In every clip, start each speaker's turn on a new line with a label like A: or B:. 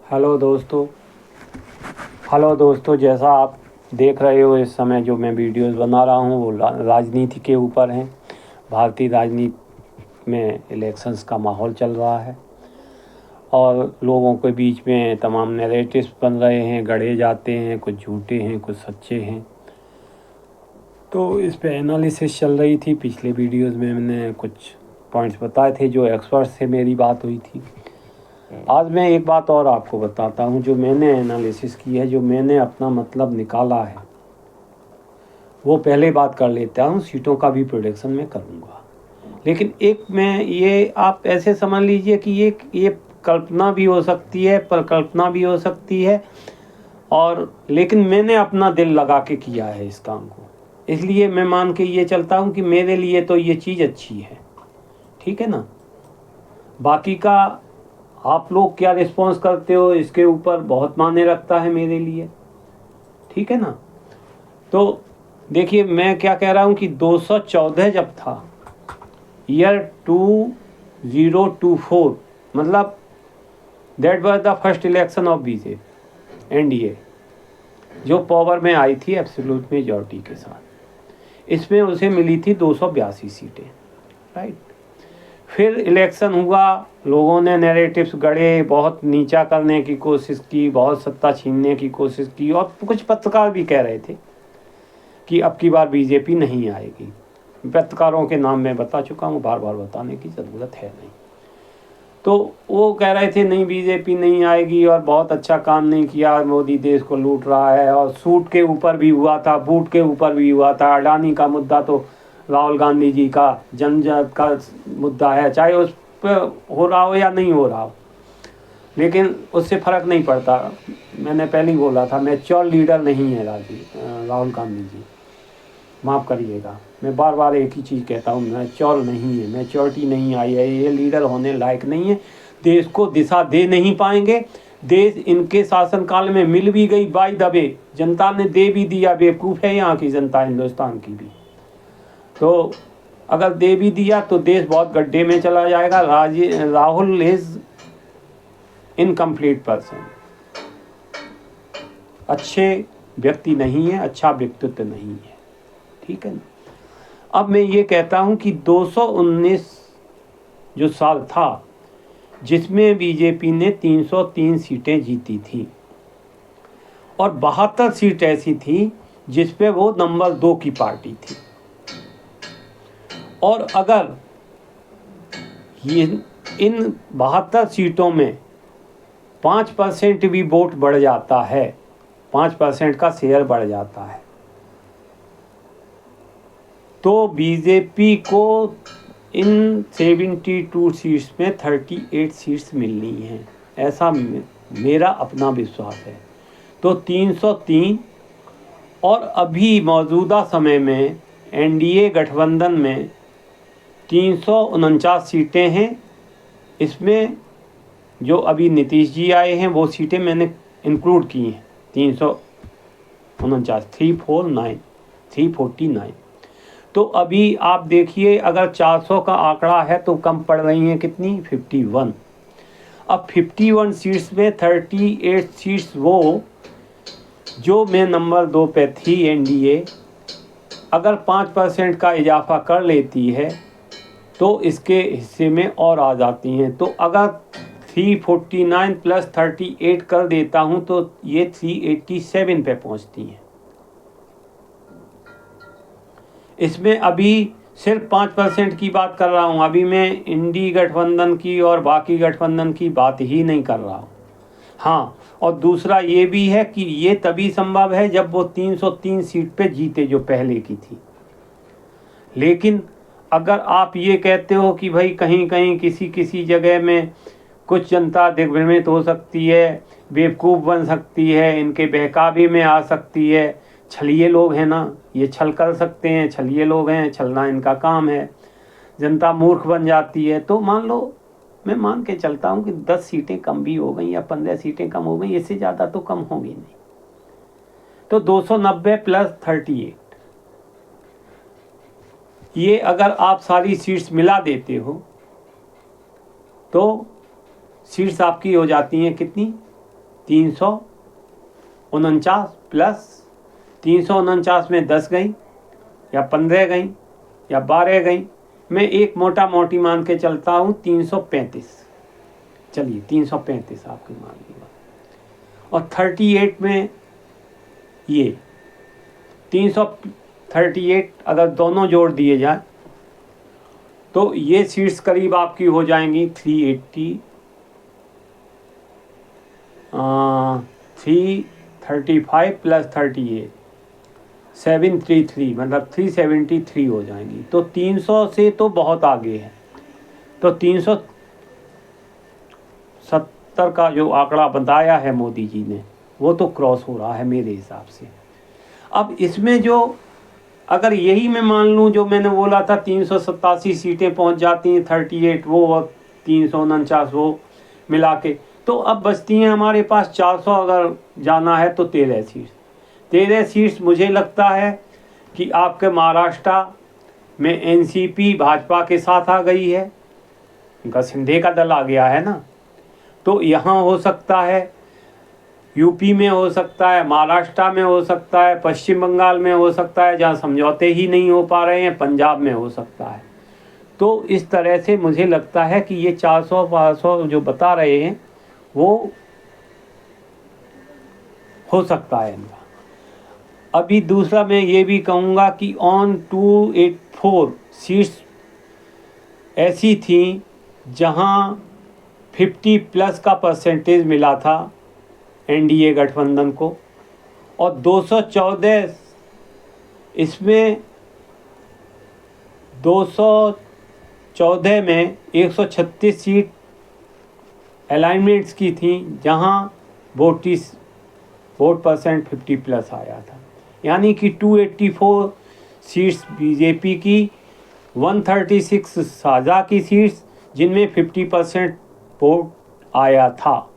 A: Hello दोस्तों। जैसा आप देख रहे हो इस समय जो मैं वीडियोस बना रहा हूँ वो राजनीति के ऊपर हैं। भारतीय राजनीति में इलेक्शंस का माहौल चल रहा है और लोगों के बीच में तमाम नैरेटिव्स बन रहे हैं, गढ़े जाते हैं, कुछ झूठे हैं कुछ सच्चे हैं। तो इस पे एनालिसिस चल रही थी। पिछले वीडियोस में मैंने कुछ पॉइंट्स बताए थे जो एक्सपर्ट से मेरी बात हुई थी। आज मैं एक बात और आपको बताता हूँ जो मैंने एनालिसिस की है, जो मैंने अपना मतलब निकाला है। वो पहले बात कर लेता हूँ, सीटों का भी प्रोडिक्शन मैं करूँगा। लेकिन एक मैं ये आप ऐसे समझ लीजिए कि ये कल्पना भी हो सकती है, परिकल्पना भी हो सकती है, और लेकिन मैंने अपना दिल लगा के किया है इस काम को। इसलिए मैं मान के ये चलता हूँ कि मेरे लिए तो ये चीज़ अच्छी है, ठीक है ना। बाकी का आप लोग क्या रिस्पॉन्स करते हो इसके ऊपर बहुत मायने रखता है मेरे लिए, ठीक है ना। तो देखिए मैं क्या कह रहा हूँ कि 214 जब था, ईयर 2024, मतलब that was the first election of BJP NDA जो पावर में आई थी एब्सोल्यूट मेजॉरिटी के साथ। इसमें उसे मिली थी 282 सीटें, राइट। फिर इलेक्शन हुआ, लोगों ने नैरेटिव्स गढ़े, बहुत नीचा करने की कोशिश की, बहुत सत्ता छीनने की कोशिश की, और कुछ पत्रकार भी कह रहे थे कि अब की बार बीजेपी नहीं आएगी। पत्रकारों के नाम मैं बता चुका हूँ, बार बार बताने की ज़रूरत है नहीं। तो वो कह रहे थे नहीं बीजेपी नहीं आएगी और बहुत अच्छा काम नहीं किया, मोदी देश को लूट रहा है। और सूट के ऊपर भी हुआ था, बूट के ऊपर भी हुआ था। अडानी का मुद्दा तो राहुल गांधी जी का जनजात का मुद्दा है, चाहे उस पर हो रहा हो या नहीं हो रहा हो, लेकिन उससे फ़र्क नहीं पड़ता। मैंने पहले ही बोला था, मैच्योर लीडर नहीं है राहुल गांधी जी, माफ़ करिएगा। मैं बार बार एक ही चीज़ कहता हूँ, मैच्योर नहीं है, मैच्योरिटी नहीं आई है, ये लीडर होने लायक नहीं है, देश को दिशा दे नहीं पाएंगे। देश इनके शासनकाल में मिल भी गई बाय द वे, जनता ने दे भी दिया, बेवकूफ़ है यहाँ की जनता, हिंदुस्तान की भी। तो अगर दे भी दिया तो देश बहुत गड्ढे में चला जाएगा। राहुल इज इनकम्प्लीट पर्सन, अच्छे व्यक्ति नहीं है, अच्छा व्यक्तित्व नहीं है, ठीक है ना। अब मैं ये कहता हूँ कि 219 जो साल था जिसमें बीजेपी ने 303 सीटें जीती थी, और 72 सीट ऐसी थी जिसपे वो नंबर 2 की पार्टी थी। और अगर ये इन 72 सीटों में 5% भी वोट बढ़ जाता है, 5% का शेयर बढ़ जाता है, तो बीजेपी को इन 72 सीट्स में 38 सीट्स मिलनी हैं, ऐसा मेरा अपना विश्वास है। तो 303, और अभी मौजूदा समय में एनडीए गठबंधन में 349 सीटें हैं। इसमें जो अभी नीतीश जी आए हैं वो सीटें मैंने इंक्लूड की हैं, 349, 349। तो अभी आप देखिए, अगर 400 का आंकड़ा है तो कम पड़ रही हैं कितनी, 51। अब 51 सीट्स में 38 सीट्स वो जो मैं नंबर 2 पे थी एनडीए, अगर 5% का इजाफा कर लेती है तो इसके हिस्से में और आ जाती हैं। तो अगर 349 प्लस 38 कर देता हूँ तो ये 387 पे पहुँचती हैं। इसमें अभी सिर्फ 5% की बात कर रहा हूँ, अभी मैं इंडी गठबंधन की और बाकी गठबंधन की बात ही नहीं कर रहा हूँ। हाँ, और दूसरा ये भी है कि ये तभी संभव है जब वो 303 सीट पे जीते जो पहले की थी। लेकिन अगर आप ये कहते हो कि भाई कहीं कहीं किसी किसी जगह में कुछ जनता दिग्भ्रमित हो सकती है, बेवकूफ़ बन सकती है, इनके बहकावे में आ सकती है, छलिए लोग हैं ना, ये छल कर सकते हैं, छलिए लोग हैं, छलना इनका काम है, जनता मूर्ख बन जाती है, तो मान लो मैं मान के चलता हूँ कि 10 सीटें कम भी हो गई या 15 सीटें कम हो गई, इससे ज़्यादा तो कम होगी नहीं। तो 290 प्लस 38, ये अगर आप सारी सीट्स मिला देते हो तो सीट्स आपकी हो जाती हैं कितनी, 349 प्लस 349 में 10 गई या 15 गई या 12 गई, मैं एक मोटा मोटी मान के चलता हूँ 335, चलिए 335 आपकी मान लीजिए। और 38 में ये 338 अगर दोनों जोड़ दिए जाए तो ये सीट्स करीब आपकी हो जाएंगी 335 प्लस 38 733, मतलब 373 हो जाएंगी। तो 300 से तो बहुत आगे है, तो 370 का जो आंकड़ा बताया है मोदी जी ने वो तो क्रॉस हो रहा है मेरे हिसाब से। अब इसमें जो अगर यही मैं मान लूँ जो मैंने बोला था 387 सीटें पहुंच जाती हैं, 38 वो 349 वो मिला के, तो अब बचती हैं हमारे पास 400 अगर जाना है तो 13 सीट्स मुझे लगता है कि आपके महाराष्ट्र में एनसीपी भाजपा के साथ आ गई है, उनका शिंदे का दल आ गया है ना, तो यहाँ हो सकता है, यूपी में हो सकता है, महाराष्ट्र में हो सकता है, पश्चिम बंगाल में हो सकता है, जहाँ समझौते ही नहीं हो पा रहे हैं, पंजाब में हो सकता है। तो इस तरह से मुझे लगता है कि ये 400-500 जो बता रहे हैं वो हो सकता है इनका। अभी दूसरा मैं ये भी कहूँगा कि ऑन 284 सीट्स ऐसी थी जहाँ 50 प्लस का परसेंटेज मिला था एनडीए गठबंधन को, और 214 इसमें 214 में 136 सीट अलाइनमेंट्स की थी जहां वोट परसेंट 50 प्लस आया था, यानी कि 284 सीट्स बीजेपी की, 136 साझा की सीट्स जिनमें 50% वोट आया था।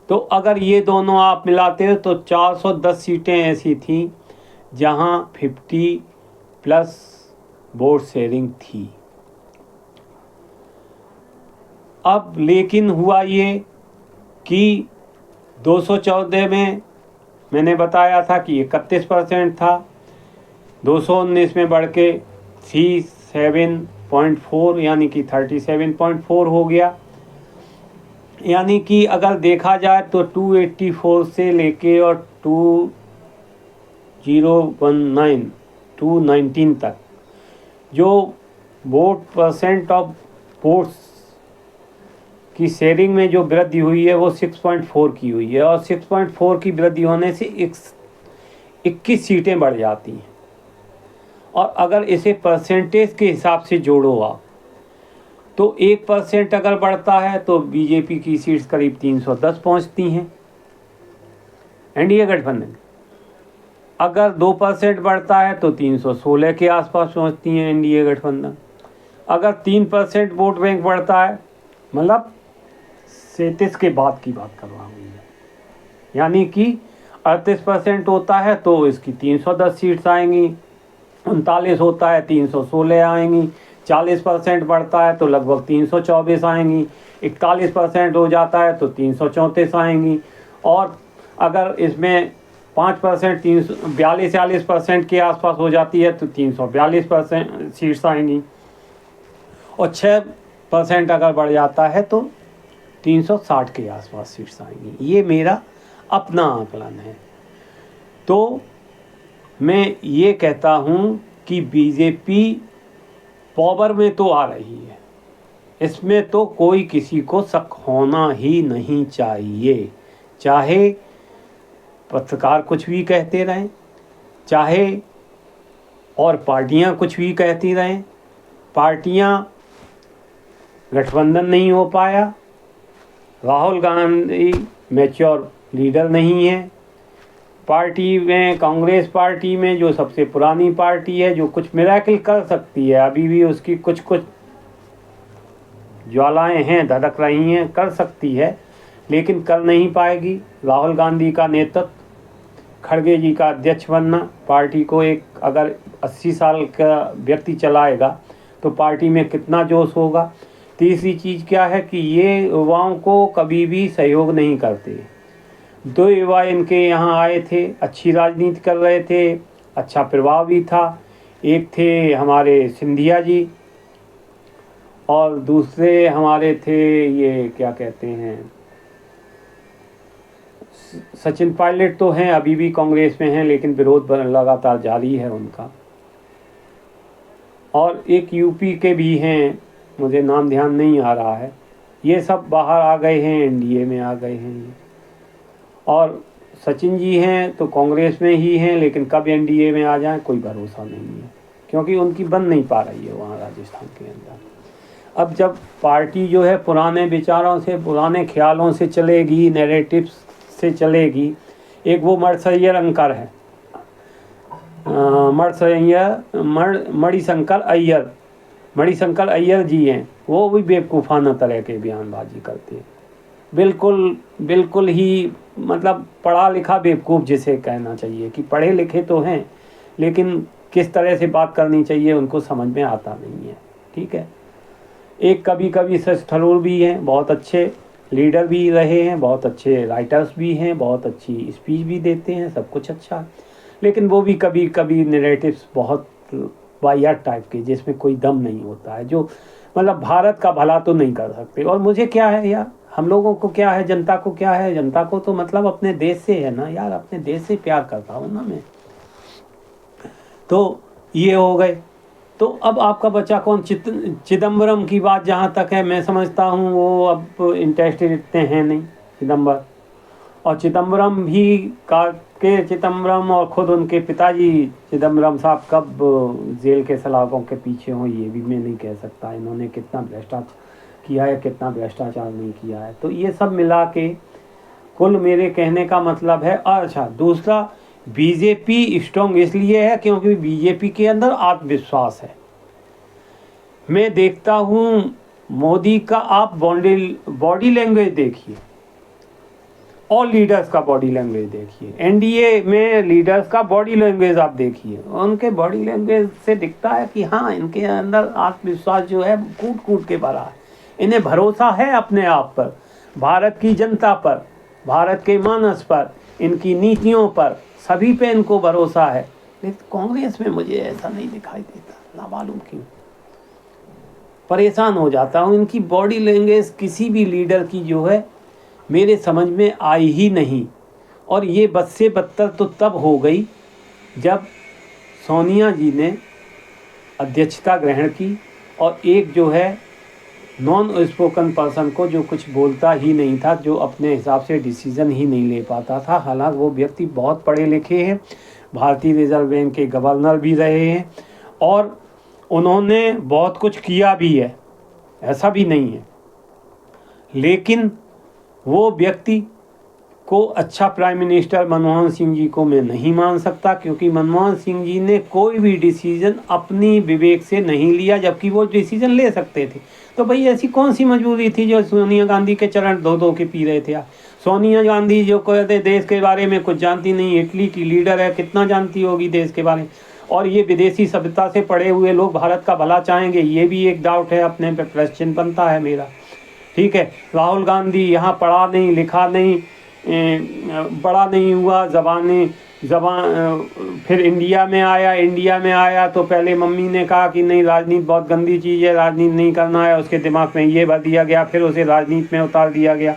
A: तो अगर ये दोनों आप मिलाते हो तो 410 सीटें ऐसी थीं जहां 50 प्लस वोट शेयरिंग थी। अब लेकिन हुआ ये कि 214 में मैंने बताया था कि 31% था, 219 में बढ़ के 37.4 यानी कि 37.4 हो गया। यानी कि अगर देखा जाए तो 284 से लेके और 219 तक जो वोट परसेंट ऑफ वोट्स की शेयरिंग में जो वृद्धि हुई है वो 6.4 की हुई है, और 6.4 की वृद्धि होने से 21 सीटें बढ़ जाती हैं। और अगर इसे परसेंटेज के हिसाब से जोड़ो आप तो 1% अगर बढ़ता है तो बीजेपी की सीट्स करीब 310 पहुंचती हैं एनडीए गठबंधन। अगर 2% बढ़ता है तो 316 के आसपास पहुंचती हैं एनडीए गठबंधन। अगर 3% वोट बैंक बढ़ता है, मतलब 37 के बाद की बात कर रहा हूँ, यानी कि 38% होता है तो इसकी 310 सीट्स आएंगी, 39 होता है 316 आएंगी, 40% बढ़ता है तो लगभग 324 आएंगी, 41% हो जाता है तो 334 आएंगी, और अगर इसमें 5% 42-40% के आसपास हो जाती है तो 342% सीट्स आएंगी, और 6% अगर बढ़ जाता है तो 360 के आसपास सीट्स आएंगी। ये मेरा अपना आकलन है। तो मैं ये कहता हूँ कि बीजेपी पावर में तो आ रही है, इसमें तो कोई किसी को शक होना ही नहीं चाहिए, चाहे पत्रकार कुछ भी कहते रहें, चाहे और पार्टियां कुछ भी कहती रहें। पार्टियां गठबंधन नहीं हो पाया, राहुल गांधी मैच्योर लीडर नहीं है, पार्टी में कांग्रेस पार्टी में जो सबसे पुरानी पार्टी है, जो कुछ मिराकल कर सकती है, अभी भी उसकी कुछ ज्वालाएं हैं, धड़क रही हैं, कर सकती है, लेकिन कर नहीं पाएगी। राहुल गांधी का नेतृत्व, खड़गे जी का अध्यक्ष बनना, पार्टी को एक अगर 80 साल का व्यक्ति चलाएगा तो पार्टी में कितना जोश होगा, तीसरी चीज़ क्या है कि ये युवाओं को कभी भी सहयोग नहीं करते। 2 युवा इनके यहाँ आए थे, अच्छी राजनीति कर रहे थे, अच्छा प्रभाव भी था। एक थे हमारे सिंधिया जी और दूसरे हमारे थे ये क्या कहते हैं, सचिन पायलट तो हैं, अभी भी कांग्रेस में हैं, लेकिन विरोध लगातार जारी है उनका। और एक यूपी के भी हैं, मुझे नाम ध्यान नहीं आ रहा है। ये सब बाहर आ गए हैं, एनडीए में आ गए हैं ये। और सचिन जी हैं तो कांग्रेस में ही हैं, लेकिन कब एनडीए में आ जाएं कोई भरोसा नहीं है, क्योंकि उनकी बन नहीं पा रही है वहाँ राजस्थान के अंदर। अब जब पार्टी जो है पुराने विचारों से, पुराने ख्यालों से चलेगी, नैरेटिव्स से चलेगी, एक वो मणिशंकर अंकर है, मणिशंकर अय्यर जी हैं, वो भी बेवकूफ़ाना तरह के बयानबाजी करते हैं। बिल्कुल ही मतलब पढ़ा लिखा बेवकूफ़ जिसे कहना चाहिए, कि पढ़े लिखे तो हैं लेकिन किस तरह से बात करनी चाहिए उनको समझ में आता नहीं है। ठीक है, एक कभी सच थरूर भी हैं, बहुत अच्छे लीडर भी रहे हैं, बहुत अच्छे राइटर्स भी हैं, बहुत अच्छी स्पीच भी देते हैं, सब कुछ अच्छा, लेकिन वो भी कभी नैरेटिव्स बहुत वाहियात टाइप के, जिसमें कोई दम नहीं होता है, जो मतलब भारत का भला तो नहीं कर सकते। और मुझे क्या है यार, हम लोगों को क्या है, जनता को क्या है, जनता को तो मतलब अपने देश से है ना यार, अपने देश से प्यार करता हूँ ना मैं। तो ये हो गए। तो अब आपका बच्चा कौन, चिदम्बरम की बात जहाँ तक है, मैं समझता हूँ वो अब इंटरेस्टेड इतने हैं नहीं चिदम्बरम। और चिदम्बरम भी के चिदम्बरम और ख़ुद उनके पिताजी चिदम्बरम साहब कब जेल के सलाखों के पीछे हों ये भी मैं नहीं कह सकता, इन्होंने कितना भ्रष्टाचार किया है, कितना भ्रष्टाचार नहीं किया है। तो ये सब मिला के कुल मेरे कहने का मतलब है। अच्छा, दूसरा, बीजेपी स्ट्रॉन्ग इसलिए है क्योंकि बीजेपी के अंदर आत्मविश्वास है। मैं देखता हूँ मोदी का, आप बॉडी लैंग्वेज देखिए और लीडर्स का बॉडी लैंग्वेज देखिए, एनडीए में लीडर्स का बॉडी लैंग्वेज आप देखिए, उनके बॉडी लैंग्वेज से दिखता है कि हाँ, इनके अंदर आत्मविश्वास जो है कूट कूट के भरा है, इन्हें भरोसा है अपने आप पर, भारत की जनता पर, भारत के मानस पर, इनकी नीतियों पर, सभी पे इनको भरोसा है। लेकिन कांग्रेस में मुझे ऐसा नहीं दिखाई देता, ना मालूम क्यों, परेशान हो जाता हूँ। इनकी बॉडी लैंग्वेज किसी भी लीडर की जो है मेरे समझ में आई ही नहीं। और ये बद से बदतर तो तब हो गई जब सोनिया जी ने अध्यक्षता ग्रहण की और एक जो है नॉन स्पोकन पर्सन को, जो कुछ बोलता ही नहीं था, जो अपने हिसाब से डिसीज़न ही नहीं ले पाता था, हालांकि वो व्यक्ति बहुत पढ़े लिखे हैं, भारतीय रिजर्व बैंक के गवर्नर भी रहे हैं और उन्होंने बहुत कुछ किया भी है, ऐसा भी नहीं है, लेकिन वो व्यक्ति को अच्छा प्राइम मिनिस्टर मनमोहन सिंह जी को मैं नहीं मान सकता, क्योंकि मनमोहन सिंह जी ने कोई भी डिसीजन अपनी विवेक से नहीं लिया, जबकि वो डिसीजन ले सकते थे। तो भाई ऐसी कौन सी मजबूरी थी जो सोनिया गांधी के चरण धो धो के पी रहे थे? सोनिया गांधी जो कहते देश के बारे में कुछ जानती नहीं, इटली की लीडर है, कितना जानती होगी देश के बारे में? और ये विदेशी सभ्यता से पढ़े हुए लोग भारत का भला चाहेंगे, ये भी एक डाउट है, अपने पे प्रश्न बनता है मेरा। ठीक है, राहुल गांधी यहाँ पढ़ा नहीं, लिखा नहीं, बड़ा नहीं हुआ, फिर इंडिया में आया तो पहले मम्मी ने कहा कि नहीं, राजनीति बहुत गंदी चीज़ है, राजनीति नहीं करना है, उसके दिमाग में ये भर दिया गया, फिर उसे राजनीति में उतार दिया गया।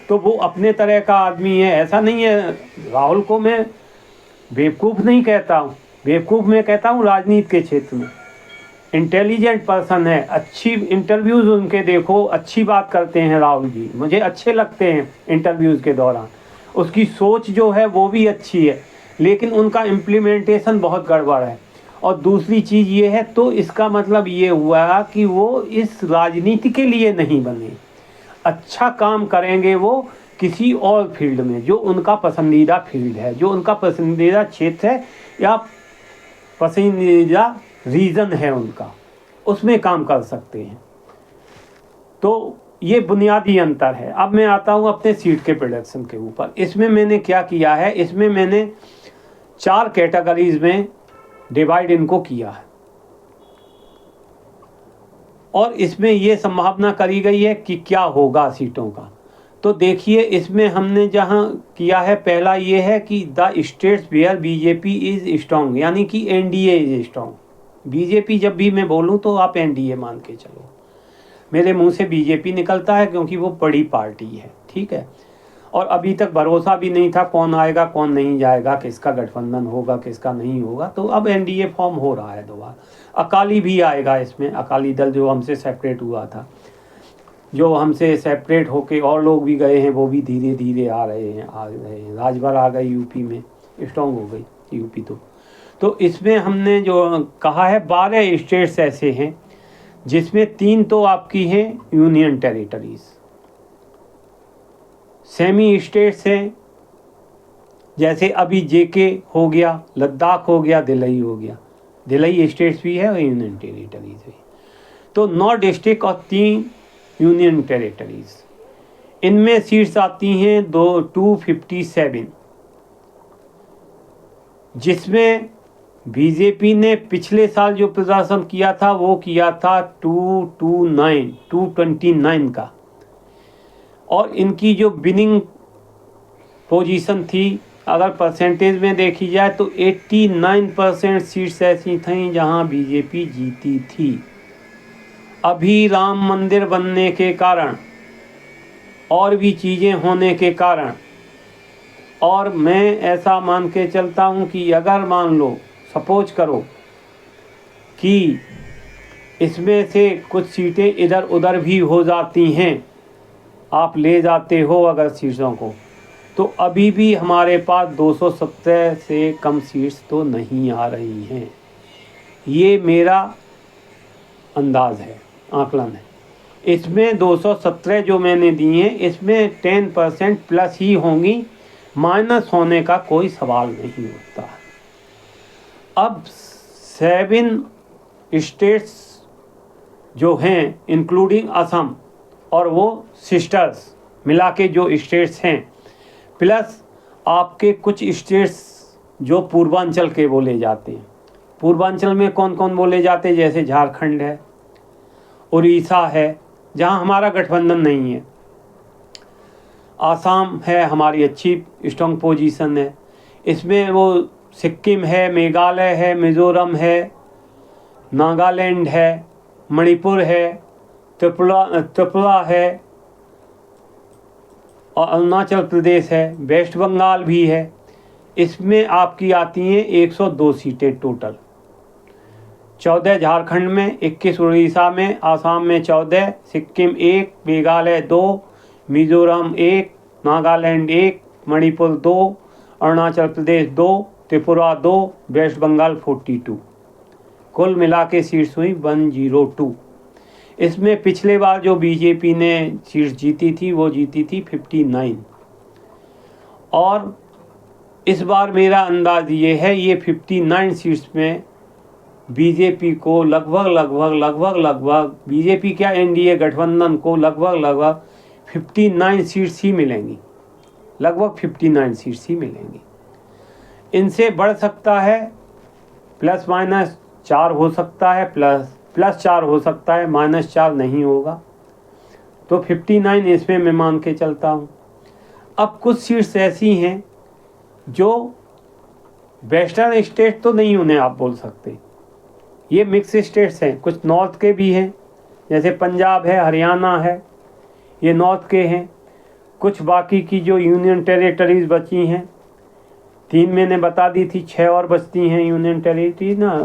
A: तो वो अपने तरह का आदमी है, ऐसा नहीं है। राहुल को मैं बेवकूफ़ नहीं कहता हूँ, बेवकूफ़ मैं कहता हूँ राजनीति के क्षेत्र में इंटेलिजेंट पर्सन है, अच्छी इंटरव्यूज़ उनके देखो, अच्छी बात करते हैं राहुल जी, मुझे अच्छे लगते हैं इंटरव्यूज़ के दौरान, उसकी सोच जो है वो भी अच्छी है, लेकिन उनका इम्प्लीमेंटेशन बहुत गड़बड़ है। और दूसरी चीज़ ये है, तो इसका मतलब ये हुआ कि वो इस राजनीति के लिए नहीं बने, अच्छा काम करेंगे वो किसी और फील्ड में, जो उनका पसंदीदा फील्ड है, जो उनका पसंदीदा क्षेत्र है या पसंदीदा रीज़न है उनका, उसमें काम कर सकते हैं। तो ये बुनियादी अंतर है। अब मैं आता हूँ अपने सीट के प्रोडक्शन के ऊपर। इसमें मैंने क्या किया है, इसमें मैंने 4 कैटेगरीज में डिवाइड इनको किया है। और इसमें ये संभावना करी गई है कि क्या होगा सीटों का। तो देखिए इसमें हमने जहाँ किया है, पहला ये है कि the states where BJP is strong, यानी कि एनडीए इज़ स्ट्रॉन्ग। बीजेपी जब भी मैं बोलूँ तो आप एनडीए मान के चलो, मेरे मुंह से बीजेपी निकलता है क्योंकि वो बड़ी पार्टी है, ठीक है। और अभी तक भरोसा भी नहीं था कौन आएगा कौन नहीं जाएगा, किसका गठबंधन होगा किसका नहीं होगा। तो अब एनडीए फॉर्म हो रहा है दोबारा। अकाली भी आएगा इसमें, अकाली दल जो हमसे सेपरेट हुआ था, जो हमसे सेपरेट होके और लोग भी गए हैं, वो भी धीरे धीरे आ रहे हैं। राजभर आ गई यूपी में, स्ट्रॉन्ग हो गई यूपी। तो इसमें हमने जो कहा है 12 स्टेट्स ऐसे हैं जिसमें 3 तो आपकी हैं यूनियन टेरिटरीज, सेमी स्टेट्स हैं, जैसे अभी जेके हो गया, लद्दाख हो गया, दिल्ली हो गया। दिल्ली स्टेट्स भी है और यूनियन टेरिटरीज भी। तो 9 डिस्ट्रिक्ट और 3 यूनियन टेरिटरीज, इनमें सीट्स आती हैं 257, जिसमें बीजेपी ने पिछले साल जो प्रदर्शन किया था वो किया था 229 का। और इनकी जो विनिंग पोजीशन थी, अगर परसेंटेज में देखी जाए तो 89% सीट्स ऐसी थीं जहां बीजेपी जीती थी। अभी राम मंदिर बनने के कारण और भी चीज़ें होने के कारण, और मैं ऐसा मान के चलता हूं कि अगर मान लो सपोज करो कि इसमें से कुछ सीटें इधर उधर भी हो जाती हैं, आप ले जाते हो अगर सीटों को, तो अभी भी हमारे पास 217 से कम सीट्स तो नहीं आ रही हैं। ये मेरा अंदाज़ है, आकलन है। इसमें 217 जो मैंने दी हैं, इसमें 10% प्लस ही होंगी, माइनस होने का कोई सवाल नहीं होता। अब 7 स्टेट्स जो हैं इंक्लूडिंग असम और वो सिस्टर्स मिला के जो स्टेट्स हैं, प्लस आपके कुछ स्टेट्स जो पूर्वांचल के बोले जाते हैं। पूर्वांचल में कौन कौन बोले जाते हैं, जैसे झारखंड है, उड़ीसा है जहां हमारा गठबंधन नहीं है, आसाम है, हमारी अच्छी स्ट्रॉन्ग पोजीशन है। इसमें वो सिक्किम है, मेघालय है, मिज़ोरम है, नागालैंड है, मणिपुर है, त्रिपुरा है और अरुणाचल प्रदेश है, वेस्ट बंगाल भी है। इसमें आपकी आती हैं 102 सीटें टोटल, 14 झारखंड में, 21 उड़ीसा में, आसाम में 14, सिक्किम 1, मेघालय 2, मिज़ोरम 1, नागालैंड 1, मणिपुर 2, अरुणाचल प्रदेश 2, त्रिपुरा 2, वेस्ट बंगाल 42। कुल मिला के सीट्स हुई 102। इसमें पिछले बार जो बीजेपी ने सीट्स जीती थी वो जीती थी 59, और इस बार मेरा अंदाज ये है ये 59 सीट्स में बीजेपी को लगभग बीजेपी क्या एनडीए गठबंधन को लगभग 59 सीट्स ही मिलेंगी, लगभग 59 सीट्स ही मिलेंगी। इनसे बढ़ सकता है, प्लस माइनस 4 हो सकता है, प्लस 4 हो सकता है, -4 नहीं होगा। तो 59 इसमें मैं मान के चलता हूँ। अब कुछ सीट्स ऐसी हैं जो वेस्टर्न स्टेट तो नहीं उन्हें आप बोल सकते, ये मिक्स स्टेट्स हैं, कुछ नॉर्थ के भी हैं, जैसे पंजाब है, हरियाणा है, ये नॉर्थ के हैं। कुछ बाकी की जो यूनियन टेरिटरीज बची हैं, 3 मैंने बता दी थी, 6 और बचती हैं यूनियन टेरिटरी ना,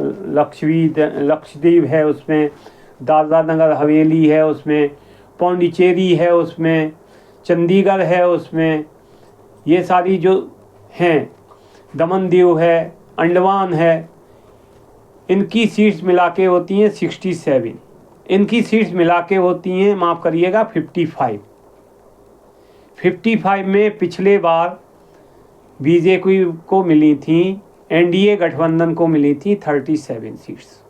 A: लक्षद्वीप है, उसमें दादरा नगर हवेली है, उसमें पौंडीचेरी है, उसमें चंडीगढ़ है, उसमें ये सारी जो हैं, दमन दीव है, अंडमान है, इनकी सीट्स मिला के होती हैं 67। इनकी सीट्स मिला के होती हैं, माफ़ करिएगा, 55 में पिछले बार बीजेपी को मिली थी, एनडीए गठबंधन को मिली थी 37 सीट्स।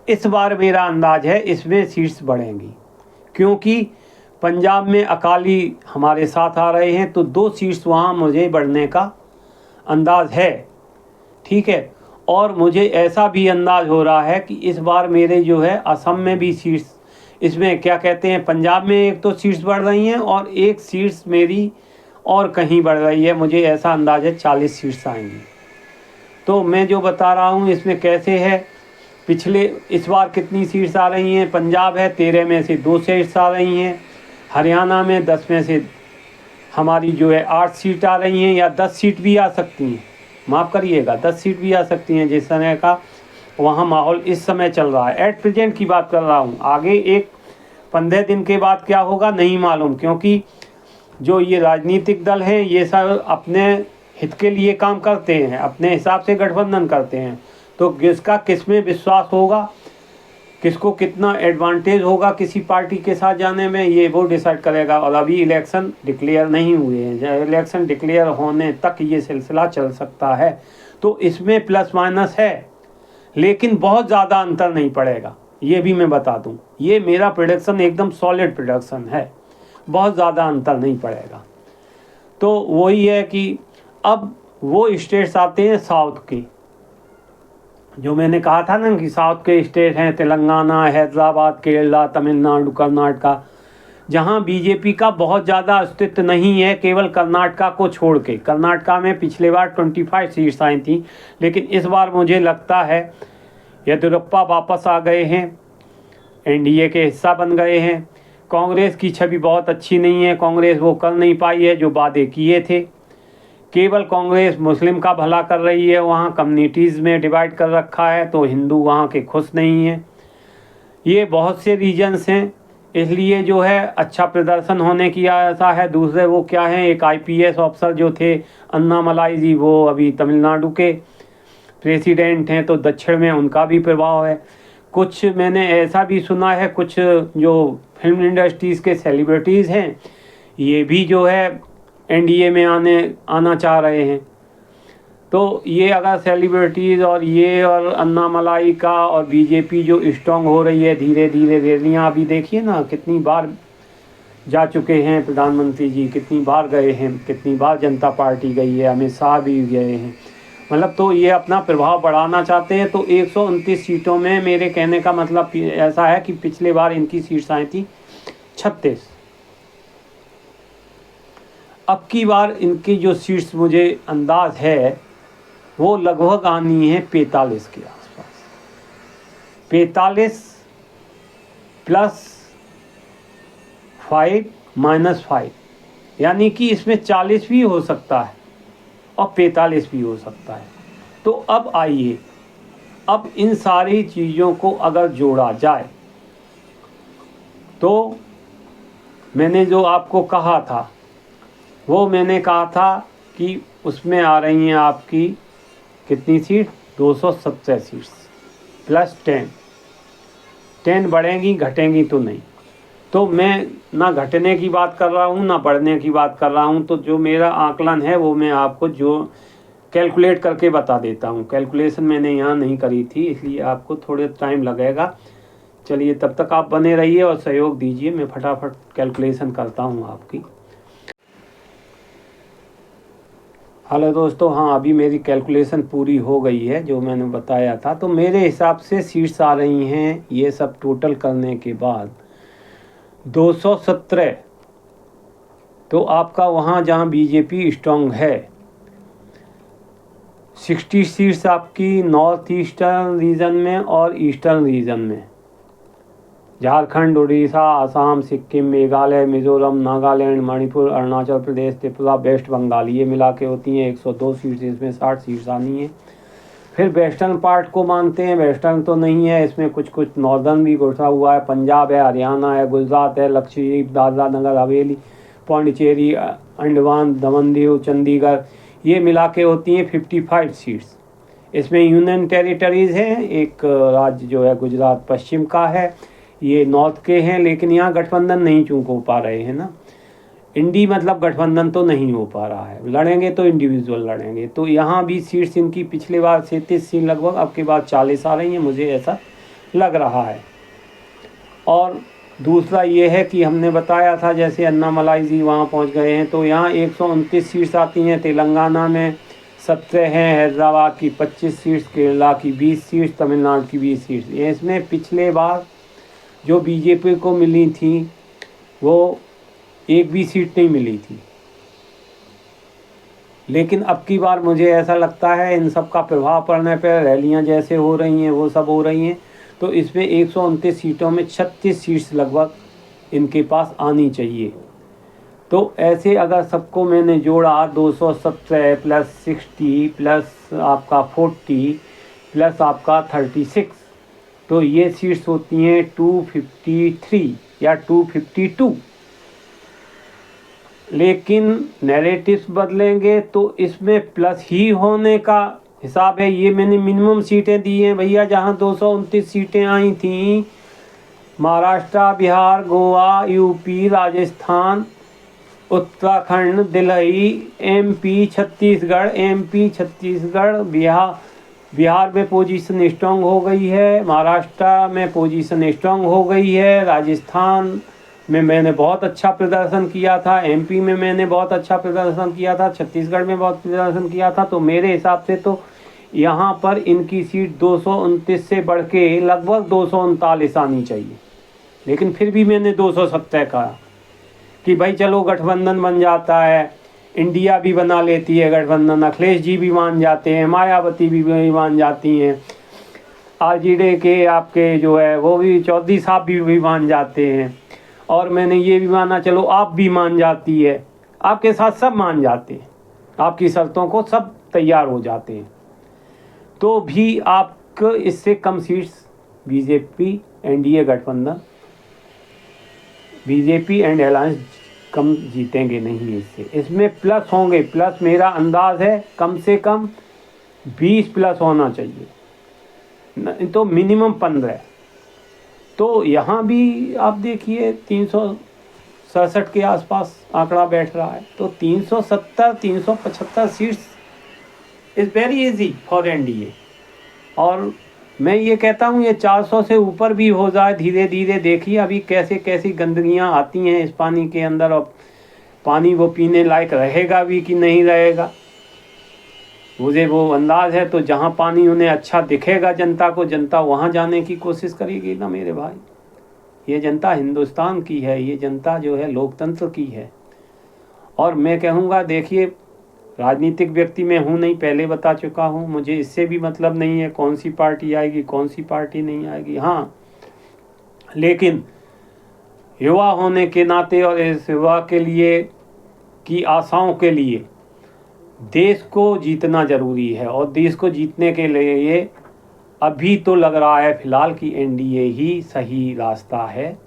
A: इस बार मेरा अंदाज है इसमें सीट्स बढ़ेंगी, क्योंकि पंजाब में अकाली हमारे साथ आ रहे हैं, तो 2 सीट्स वहाँ मुझे बढ़ने का अंदाज है, ठीक है। और मुझे ऐसा भी अंदाज़ हो रहा है कि इस बार मेरे जो है असम में भी सीट्स, इसमें क्या कहते हैं, पंजाब में एक तो सीट्स बढ़ रही हैं और एक सीट्स मेरी और कहीं बढ़ रही है। मुझे ऐसा अंदाज़ है 40 सीट्स आएंगी। तो मैं जो बता रहा हूँ इसमें कैसे है, पिछले इस बार कितनी सीट्स आ रही हैं, पंजाब है 13 में से 2 सीट्स आ रही हैं, हरियाणा में 10 में से हमारी जो है 8 सीट आ रही हैं, या 10 सीट भी आ सकती हैं, माफ़ करिएगा 10 सीट भी आ सकती हैं, जिस तरह का वहाँ माहौल इस समय चल रहा है। एट प्रेजेंट की बात कर रहा हूँ, आगे एक 15 दिन के बाद क्या होगा नहीं मालूम, क्योंकि जो ये राजनीतिक दल हैं ये सब अपने हित के लिए काम करते हैं, अपने हिसाब से गठबंधन करते हैं। तो किसका किस में विश्वास होगा, किसको कितना एडवांटेज होगा किसी पार्टी के साथ जाने में, ये वो डिसाइड करेगा। और अभी इलेक्शन डिक्लेयर नहीं हुए हैं, इलेक्शन डिक्लेयर होने तक ये सिलसिला चल सकता है। तो इसमें प्लस माइनस है, लेकिन बहुत ज़्यादा अंतर नहीं पड़ेगा, ये भी मैं बता दूं। ये मेरा प्रेडिक्शन एकदम सॉलिड प्रेडिक्शन है, बहुत ज़्यादा अंतर नहीं पड़ेगा। तो वही है कि अब वो स्टेट्स आते हैं साउथ के, जो मैंने कहा था ना कि साउथ के स्टेट हैं तेलंगाना, हैदराबाद, केरला, तमिलनाडु, कर्नाटका, जहां बीजेपी का बहुत ज़्यादा अस्तित्व नहीं है, केवल कर्नाटका को छोड़ के। कर्नाटका में पिछले बार 25 सीट्स आई थी, लेकिन इस बार मुझे लगता है येदियुरप्पा वापस आ गए हैं, एनडीए के हिस्सा बन गए हैं। कांग्रेस की छवि बहुत अच्छी नहीं है, कांग्रेस वो कर नहीं पाई है जो वादे किए थे। केवल कांग्रेस मुस्लिम का भला कर रही है, वहाँ कम्युनिटीज़ में डिवाइड कर रखा है, तो हिंदू वहाँ के खुश नहीं हैं। ये बहुत से रीजन्स हैं, इसलिए जो है अच्छा प्रदर्शन होने की आशा है। दूसरे वो क्या हैं, एक आईपीएस ऑफिसर जो थे अन्नामलाई जी, वो अभी तमिलनाडु के प्रेसिडेंट हैं, तो दक्षिण में उनका भी प्रभाव है। कुछ मैंने ऐसा भी सुना है, कुछ जो फिल्म इंडस्ट्रीज़ के सेलिब्रिटीज़ हैं ये भी जो है एनडीए में आना चाह रहे हैं। तो ये अगर सेलिब्रिटीज़ और ये और अन्नामलाई का और बीजेपी जो स्ट्रॉन्ग हो रही है धीरे धीरे, रैलियाँ अभी देखिए ना कितनी बार जा चुके हैं प्रधानमंत्री जी, कितनी बार गए हैं, कितनी बार जनता पार्टी गई है, अमित शाह भी गए हैं, मतलब तो ये अपना प्रभाव बढ़ाना चाहते हैं। तो 129 सीटों में मेरे कहने का मतलब ऐसा है कि पिछले बार इनकी सीट्स आई थी 36, अब की बार इनकी जो सीट्स मुझे अंदाज है वो लगभग आनी है 45 के आसपास, 45 प्लस 5 माइनस 5, यानी कि इसमें 40 भी हो सकता है और 45 भी हो सकता है। तो अब आइए, अब इन सारी चीज़ों को अगर जोड़ा जाए तो मैंने जो आपको कहा था वो मैंने कहा था कि उसमें आ रही हैं आपकी कितनी सीट, 270 सीट्स प्लस 10 बढ़ेंगी, घटेंगी तो नहीं। तो मैं ना घटने की बात कर रहा हूँ ना बढ़ने की बात कर रहा हूँ, तो जो मेरा आकलन है वो मैं आपको जो कैलकुलेट करके बता देता हूँ। कैलकुलेशन मैंने यहाँ नहीं करी थी, इसलिए आपको थोड़े टाइम लगेगा। चलिए तब तक आप बने रहिए और सहयोग दीजिए, मैं फटाफट कैलकुलेशन करता हूँ आपकी। हेलो दोस्तों, हाँ अभी मेरी कैलकुलेशन पूरी हो गई है जो मैंने बताया था। तो मेरे हिसाब से सीट्स आ रही हैं ये सब टोटल करने के बाद 217। तो आपका वहाँ जहाँ बीजेपी स्ट्रॉन्ग है 60 सीट्स आपकी नॉर्थ ईस्टर्न रीजन में और ईस्टर्न रीजन में, झारखंड, उड़ीसा, आसाम, सिक्किम, मेघालय, मिजोरम, नागालैंड, मणिपुर, अरुणाचल प्रदेश, त्रिपुरा, वेस्ट बंगाल, ये मिला के होती हैं 102 सीट्स। इसमें 60 सीट्स आनी है। फिर वेस्टर्न पार्ट को मानते हैं, वेस्टर्न तो नहीं है, इसमें कुछ कुछ नॉर्दर्न भी घुसा हुआ है, पंजाब है, हरियाणा है, गुजरात है, लक्षद्वीप, दादरा नगर हवेली, पौंडीचेरी, अंडमान दमन दीव, चंडीगढ़, ये मिला के होती हैं 55 सीट्स। इसमें यूनियन टेरिटरीज़ हैं, एक राज्य जो है गुजरात पश्चिम का है, ये नॉर्थ के हैं, लेकिन यहाँ गठबंधन नहीं चूँक हो पा रहे हैं ना, इंडी मतलब गठबंधन तो नहीं हो पा रहा है, लड़ेंगे तो इंडिविजुअल लड़ेंगे। तो यहाँ भी सीट्स इनकी पिछले बार 37 सीट लगभग, अब के बाद 40 आ रही हैं, मुझे ऐसा लग रहा है। और दूसरा ये है कि हमने बताया था जैसे अन्नामलाई जी वहाँ पहुँच गए हैं, तो यहाँ 129 सीट्स आती हैं, तेलंगाना में 17 हैं, हैदराबाद की 25 सीट्स, केरला की 20 सीट्स, तमिलनाडु की 20 सीट्स। इसमें पिछले बार जो बीजेपी को मिली थी वो एक भी सीट नहीं मिली थी, लेकिन अब की बार मुझे ऐसा लगता है इन सब का प्रभाव पड़ने पर, रैलियां जैसे हो रही हैं वो सब हो रही हैं, तो इसमें 129 सीटों में 36 सीट्स लगभग इनके पास आनी चाहिए। तो ऐसे अगर सबको मैंने जोड़ा 217 प्लस 60 प्लस आपका 40 प्लस आपका 36, तो ये सीट्स होती हैं 253 या 252। लेकिन नैरेटिव्स बदलेंगे तो इसमें प्लस ही होने का हिसाब है। ये मैंने मिनिमम सीटें दी हैं भैया, जहाँ 229 सीटें आई थी, महाराष्ट्र, बिहार, गोवा, यूपी, राजस्थान, उत्तराखंड, दिल्ली, एमपी, छत्तीसगढ़, बिहार में पोजीशन स्ट्रांग हो गई है, महाराष्ट्र में पोजीशन स्ट्रांग हो गई है, राजस्थान में मैंने बहुत अच्छा प्रदर्शन किया था, एमपी में मैंने बहुत अच्छा प्रदर्शन किया था, छत्तीसगढ़ में बहुत प्रदर्शन किया था। तो मेरे हिसाब से तो यहाँ पर इनकी सीट 229 से बढ़ के लगभग 239 आनी चाहिए। लेकिन फिर भी मैंने 270 कहा कि भाई चलो गठबंधन बन जाता है, इंडिया भी बना लेती है गठबंधन, अखिलेश जी भी मान जाते हैं, मायावती भी मान जाती हैं, आरजेडी के आपके जो है वो भी चौधरी साहब भी मान जाते हैं, और मैंने ये भी माना चलो आप भी मान जाती है, आपके साथ सब मान जाते हैं, आपकी शर्तों को सब तैयार हो जाते हैं, तो भी आपको इससे कम सीट्स बीजेपी एनडीए गठबंधन, बीजेपी एंड अलायंस कम जीतेंगे नहीं इससे। इसमें प्लस होंगे, प्लस मेरा अंदाज है कम से कम 20 प्लस होना चाहिए, तो मिनिमम 15। तो यहाँ भी आप देखिए 367 के आसपास आंकड़ा बैठ रहा है, तो 370 375 seats is very easy for NDA. और मैं ये कहता हूँ ये 400 से ऊपर भी हो जाए धीरे धीरे। देखिए अभी कैसे कैसी गंदगियाँ आती हैं इस पानी के अंदर, और पानी वो पीने लायक रहेगा भी कि नहीं रहेगा मुझे वो अंदाज़ है। तो जहाँ पानी उन्हें अच्छा दिखेगा जनता को, जनता वहाँ जाने की कोशिश करेगी ना मेरे भाई। ये जनता हिंदुस्तान की है, ये जनता जो है लोकतंत्र की है। और मैं कहूँगा देखिए राजनीतिक व्यक्ति मैं हूँ नहीं, पहले बता चुका हूँ, मुझे इससे भी मतलब नहीं है कौन सी पार्टी आएगी कौन सी पार्टी नहीं आएगी। हाँ, लेकिन युवा होने के नाते और इस युवा के लिए की आशाओं के लिए देश को जीतना ज़रूरी है, और देश को जीतने के लिए अभी तो लग रहा है फ़िलहाल कि एनडीए ही सही रास्ता है,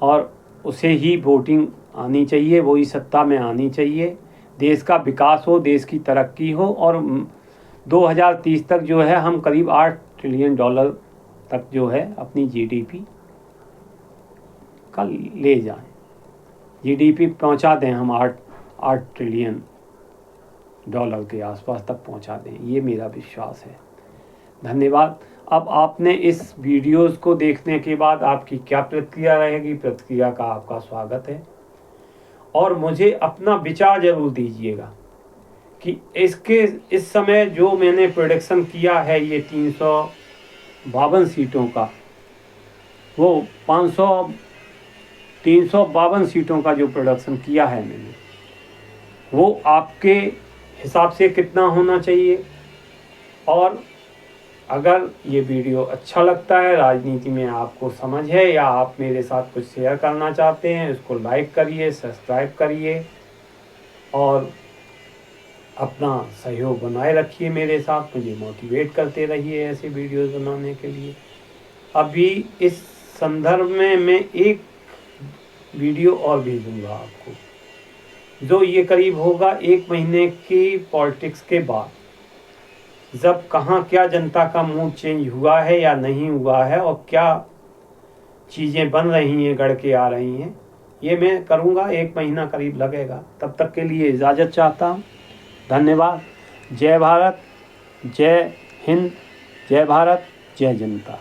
A: और उसे ही वोटिंग आनी चाहिए, वही सत्ता में आनी चाहिए। देश का विकास हो, देश की तरक्की हो, और 2030 तक जो है हम करीब $8 ट्रिलियन तक जो है अपनी जीडीपी का ले जाएं, जीडीपी पहुंचा दें हम 8 ट्रिलियन डॉलर के आसपास तक पहुंचा दें, ये मेरा विश्वास है। धन्यवाद। अब आपने इस वीडियोस को देखने के बाद आपकी क्या प्रतिक्रिया रहेगी, प्रतिक्रिया का आपका स्वागत है, और मुझे अपना विचार जरूर दीजिएगा कि इस समय जो मैंने प्रोडिक्शन किया है ये 352 सीटों का, वो 352 सीटों का जो प्रोडक्शन किया है मैंने, वो आपके हिसाब से कितना होना चाहिए। और अगर ये वीडियो अच्छा लगता है, राजनीति में आपको समझ है या आप मेरे साथ कुछ शेयर करना चाहते हैं, इसको लाइक करिए, सब्सक्राइब करिए, और अपना सहयोग बनाए रखिए मेरे साथ, मुझे मोटिवेट करते रहिए ऐसे वीडियोस बनाने के लिए। अभी इस संदर्भ में मैं एक वीडियो और भेजूँगा आपको, जो ये करीब होगा 1 महीने की पॉलिटिक्स के बाद, जब कहाँ क्या जनता का मूड चेंज हुआ है या नहीं हुआ है, और क्या चीज़ें बन रही हैं, गढ़ के आ रही हैं, ये मैं करूँगा। 1 महीना करीब लगेगा। तब तक के लिए इजाज़त चाहता हूँ। धन्यवाद। जय भारत, जय हिंद, जय भारत, जय जनता।